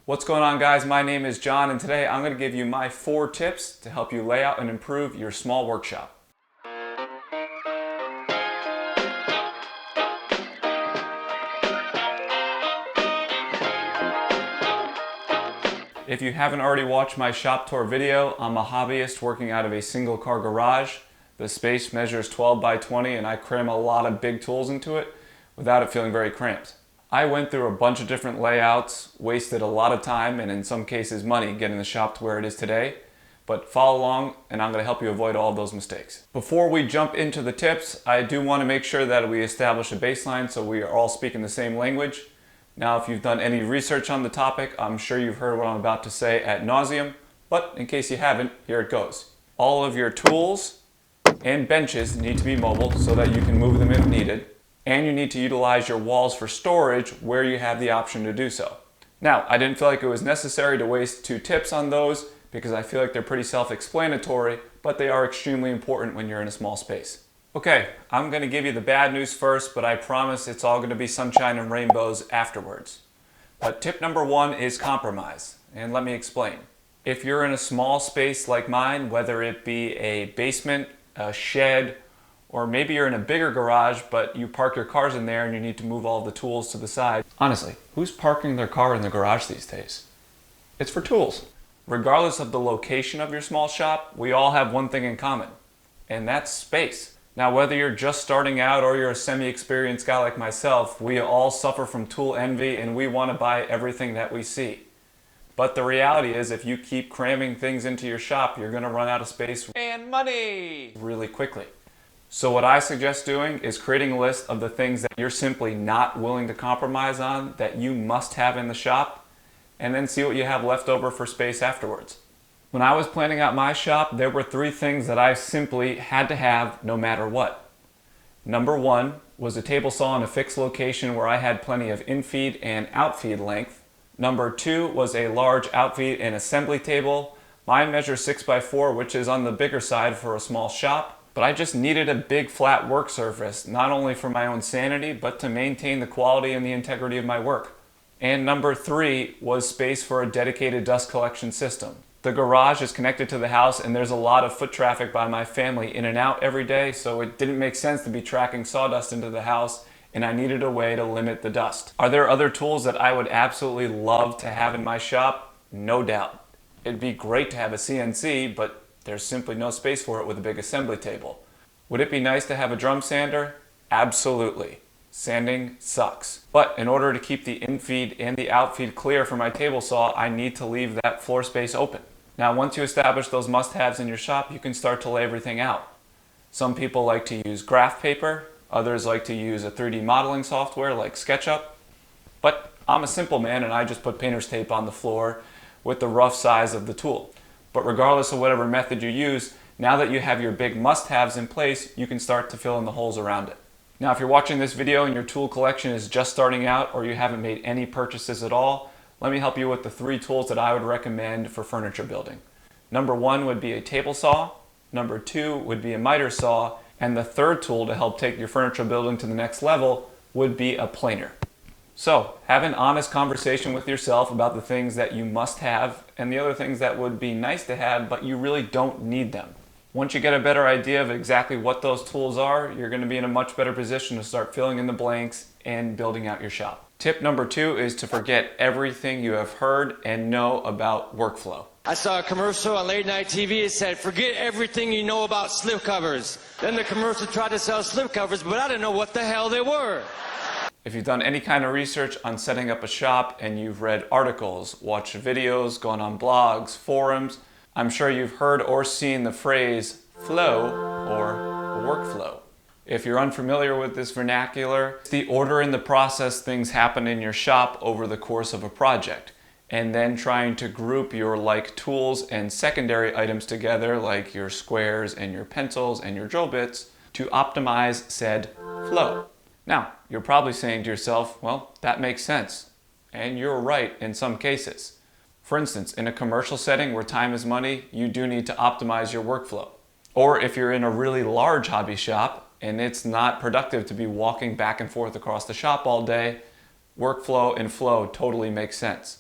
What's going on, guys? My name is John, and today I'm going to give you my 4 tips to help you lay out and improve your small workshop. If you haven't already watched my shop tour video, I'm a hobbyist working out of a single car garage. The space measures 12 by 20 and I cram a lot of big tools into it without it feeling very cramped. I went through a bunch of different layouts, wasted a lot of time and in some cases money getting the shop to where it is today. But follow along and I'm going to help you avoid all of those mistakes. Before we jump into the tips, I do want to make sure that we establish a baseline so we are all speaking the same language. Now, if you've done any research on the topic, I'm sure you've heard what I'm about to say ad nauseum, but in case you haven't, here it goes. All of your tools and benches need to be mobile so that you can move them if needed, and you need to utilize your walls for storage where you have the option to do so. Now, I didn't feel like it was necessary to waste 2 tips on those because I feel like they're pretty self-explanatory, but they are extremely important when you're in a small space. Okay, I'm going to give you the bad news first, but I promise it's all going to be sunshine and rainbows afterwards. But tip number 1 is compromise, and let me explain. If you're in a small space like mine, whether it be a basement, a shed, or maybe you're in a bigger garage, but you park your cars in there and you need to move all the tools to the side. Honestly, who's parking their car in the garage these days? It's for tools. Regardless of the location of your small shop, we all have one thing in common, and that's space. Now, whether you're just starting out or you're a semi-experienced guy like myself, we all suffer from tool envy and we want to buy everything that we see. But the reality is, if you keep cramming things into your shop, you're going to run out of space and money really quickly. So what I suggest doing is creating a list of the things that you're simply not willing to compromise on that you must have in the shop, and then see what you have left over for space afterwards. When I was planning out my shop, there were 3 things that I simply had to have no matter what. Number 1 was a table saw in a fixed location where I had plenty of infeed and outfeed length. Number 2 was a large outfeed and assembly table. Mine measures 6 by 4, which is on the bigger side for a small shop. But I just needed a big flat work surface, not only for my own sanity, but to maintain the quality and the integrity of my work. And number 3 was space for a dedicated dust collection system. The garage is connected to the house and there's a lot of foot traffic by my family in and out every day, so it didn't make sense to be tracking sawdust into the house, and I needed a way to limit the dust. Are there other tools that I would absolutely love to have in my shop? No doubt. It'd be great to have a CNC, but there's simply no space for it with a big assembly table. Would it be nice to have a drum sander? Absolutely. Sanding sucks. But in order to keep the infeed and the outfeed clear for my table saw, I need to leave that floor space open. Now, once you establish those must-haves in your shop, you can start to lay everything out. Some people like to use graph paper, others like to use a 3D modeling software like SketchUp. But I'm a simple man and I just put painter's tape on the floor with the rough size of the tool. But regardless of whatever method you use, now that you have your big must-haves in place, you can start to fill in the holes around it. Now, if you're watching this video and your tool collection is just starting out or you haven't made any purchases at all, let me help you with the 3 tools that I would recommend for furniture building. Number 1 would be a table saw, number 2 would be a miter saw, and the 3rd tool to help take your furniture building to the next level would be a planer. So, have an honest conversation with yourself about the things that you must have and the other things that would be nice to have, but you really don't need them. Once you get a better idea of exactly what those tools are, you're going to be in a much better position to start filling in the blanks and building out your shop. Tip number 2 is to forget everything you have heard and know about workflow. I saw a commercial on late night TV. It said, forget everything you know about slipcovers. Then the commercial tried to sell slipcovers, but I didn't know what the hell they were. If you've done any kind of research on setting up a shop and you've read articles, watched videos, gone on blogs, forums, I'm sure you've heard or seen the phrase flow or workflow. If you're unfamiliar with this vernacular, it's the order and the process things happen in your shop over the course of a project, and then trying to group your like tools and secondary items together like your squares and your pencils and your drill bits to optimize said flow. Now, you're probably saying to yourself, well, that makes sense. And you're right in some cases. For instance, in a commercial setting where time is money, you do need to optimize your workflow. Or if you're in a really large hobby shop and it's not productive to be walking back and forth across the shop all day, workflow and flow totally makes sense.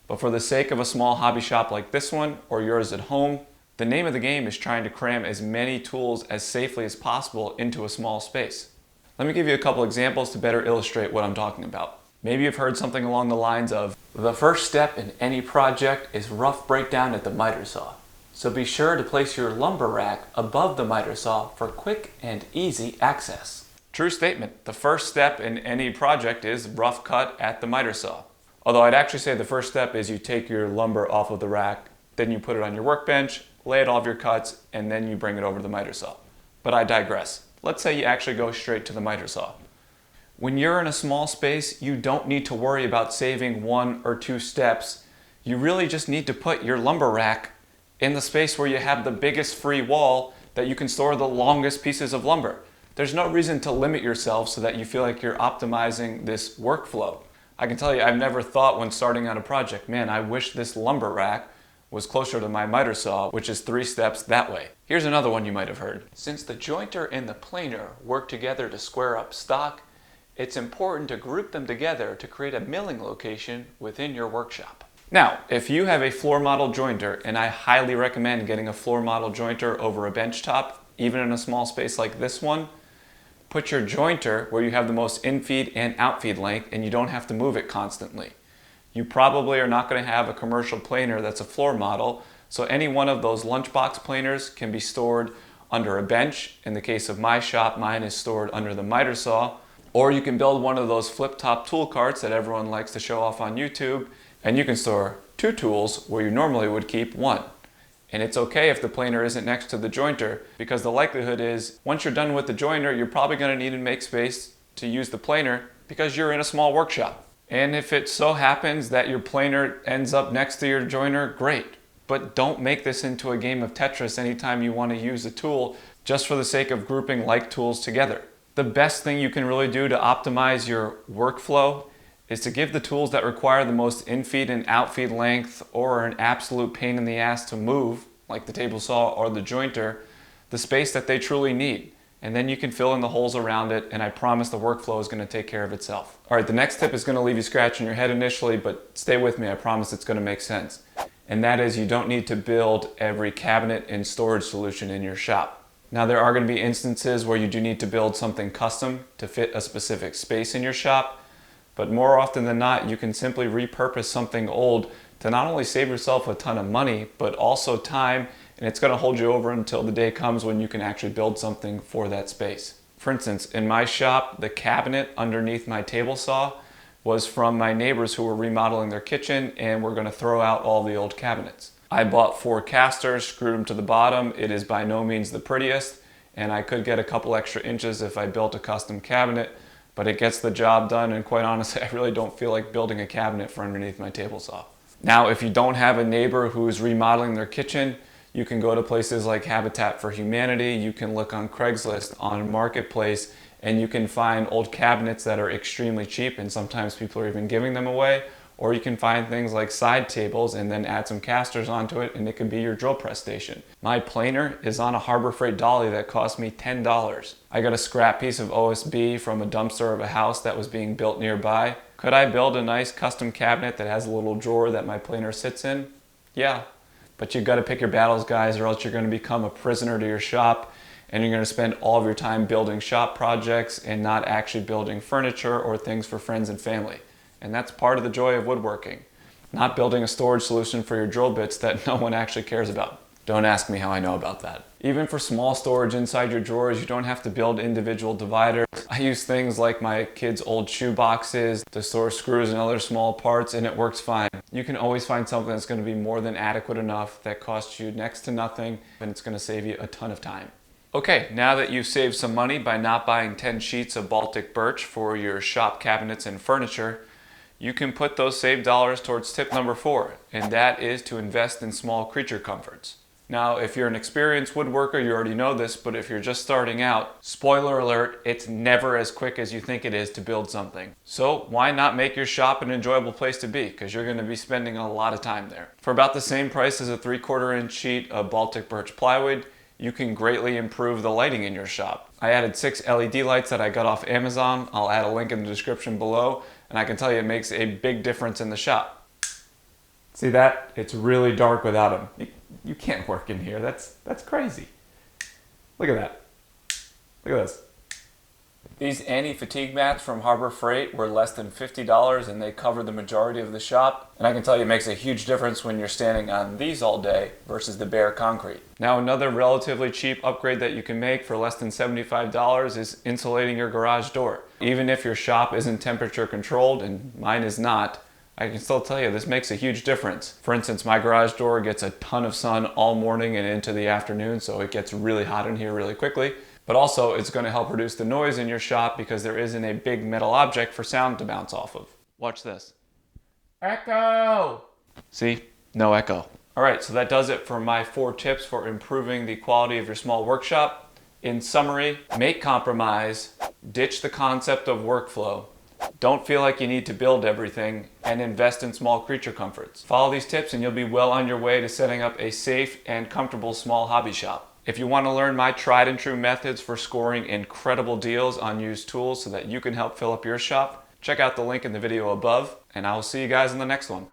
But for the sake of a small hobby shop like this one, or yours at home, the name of the game is trying to cram as many tools as safely as possible into a small space. Let me give you a couple examples to better illustrate what I'm talking about. Maybe you've heard something along the lines of, the first step in any project is rough breakdown at the miter saw. So be sure to place your lumber rack above the miter saw for quick and easy access. True statement. The first step in any project is rough cut at the miter saw. Although I'd actually say the first step is you take your lumber off of the rack, then you put it on your workbench, lay it all of your cuts, and then you bring it over to the miter saw. But I digress. Let's say you actually go straight to the miter saw. When you're in a small space, you don't need to worry about saving 1 or 2 steps. You really just need to put your lumber rack in the space where you have the biggest free wall that you can store the longest pieces of lumber. There's no reason to limit yourself so that you feel like you're optimizing this workflow. I can tell you, I've never thought when starting on a project, man, I wish this lumber rack was closer to my miter saw, which is 3 steps that way. Here's another one you might have heard. Since the jointer and the planer work together to square up stock, it's important to group them together to create a milling location within your workshop. Now, if you have a floor model jointer, and I highly recommend getting a floor model jointer over a bench top, even in a small space like this one, put your jointer where you have the most infeed and outfeed length and you don't have to move it constantly. You probably are not going to have a commercial planer that's a floor model, so any one of those lunchbox planers can be stored under a bench. In the case of my shop, mine is stored under the miter saw. Or you can build one of those flip-top tool carts that everyone likes to show off on YouTube, and you can store 2 tools where you normally would keep 1. And it's okay if the planer isn't next to the jointer, because the likelihood is once you're done with the jointer, you're probably going to need to make space to use the planer because you're in a small workshop. And if it so happens that your planer ends up next to your jointer, great. But don't make this into a game of Tetris anytime you want to use a tool just for the sake of grouping like tools together. The best thing you can really do to optimize your workflow is to give the tools that require the most infeed and outfeed length or are an absolute pain in the ass to move, like the table saw or the jointer, the space that they truly need. And then you can fill in the holes around it, and I promise the workflow is going to take care of itself. All right, the next tip is going to leave you scratching your head initially, but stay with me, I promise it's going to make sense. And that is, you don't need to build every cabinet and storage solution in your shop. Now, there are going to be instances where you do need to build something custom to fit a specific space in your shop, but more often than not, you can simply repurpose something old to not only save yourself a ton of money, but also time, and it's going to hold you over until the day comes when you can actually build something for that space. For instance, in my shop, the cabinet underneath my table saw was from my neighbors who were remodeling their kitchen and were going to throw out all the old cabinets. I bought 4 casters, screwed them to the bottom. It is by no means the prettiest, and I could get a couple extra inches if I built a custom cabinet, but it gets the job done, and quite honestly, I really don't feel like building a cabinet for underneath my table saw. Now, if you don't have a neighbor who's remodeling their kitchen, you can go to places like Habitat for Humanity, you can look on Craigslist, on Marketplace, and you can find old cabinets that are extremely cheap, and sometimes people are even giving them away. Or you can find things like side tables and then add some casters onto it, and it could be your drill press station. My planer is on a Harbor Freight dolly that cost me $10. I got a scrap piece of OSB from a dumpster of a house that was being built nearby. Could I build a nice custom cabinet that has a little drawer that my planer sits in? Yeah, but you got to pick your battles, guys, or else you're going to become a prisoner to your shop, and you're going to spend all of your time building shop projects and not actually building furniture or things for friends and family. And that's part of the joy of woodworking. Not building a storage solution for your drill bits that no one actually cares about. Don't ask me how I know about that. Even for small storage inside your drawers, you don't have to build individual dividers. I use things like my kids' old shoe boxes to store screws and other small parts, and it works fine. You can always find something that's going to be more than adequate enough that costs you next to nothing, and it's going to save you a ton of time. Okay, now that you've saved some money by not buying 10 sheets of Baltic birch for your shop cabinets and furniture, you can put those saved dollars towards tip number 4, and that is to invest in small creature comforts. Now, if you're an experienced woodworker, you already know this, but if you're just starting out, spoiler alert, it's never as quick as you think it is to build something. So why not make your shop an enjoyable place to be? Because you're going to be spending a lot of time there. For about the same price as a 3/4 inch sheet of Baltic birch plywood, you can greatly improve the lighting in your shop. I added 6 LED lights that I got off Amazon. I'll add a link in the description below, and I can tell you it makes a big difference in the shop. See that? It's really dark without them. You can't work in here. That's crazy. Look at that. Look at this. These anti-fatigue mats from Harbor Freight were less than $50 and they cover the majority of the shop. And I can tell you it makes a huge difference when you're standing on these all day versus the bare concrete. Now another relatively cheap upgrade that you can make for less than $75 is insulating your garage door. Even if your shop isn't temperature controlled, and mine is not, I can still tell you this makes a huge difference. For instance, my garage door gets a ton of sun all morning and into the afternoon, so it gets really hot in here really quickly. But also it's going to help reduce the noise in your shop because there isn't a big metal object for sound to bounce off of. Watch this. Echo! See? No echo. Alright, so that does it for my 4 tips for improving the quality of your small workshop. In summary, make compromise, ditch the concept of workflow, don't feel like you need to build everything, and invest in small creature comforts. Follow these tips and you'll be well on your way to setting up a safe and comfortable small hobby shop. If you want to learn my tried and true methods for scoring incredible deals on used tools so that you can help fill up your shop, check out the link in the video above, and I will see you guys in the next one.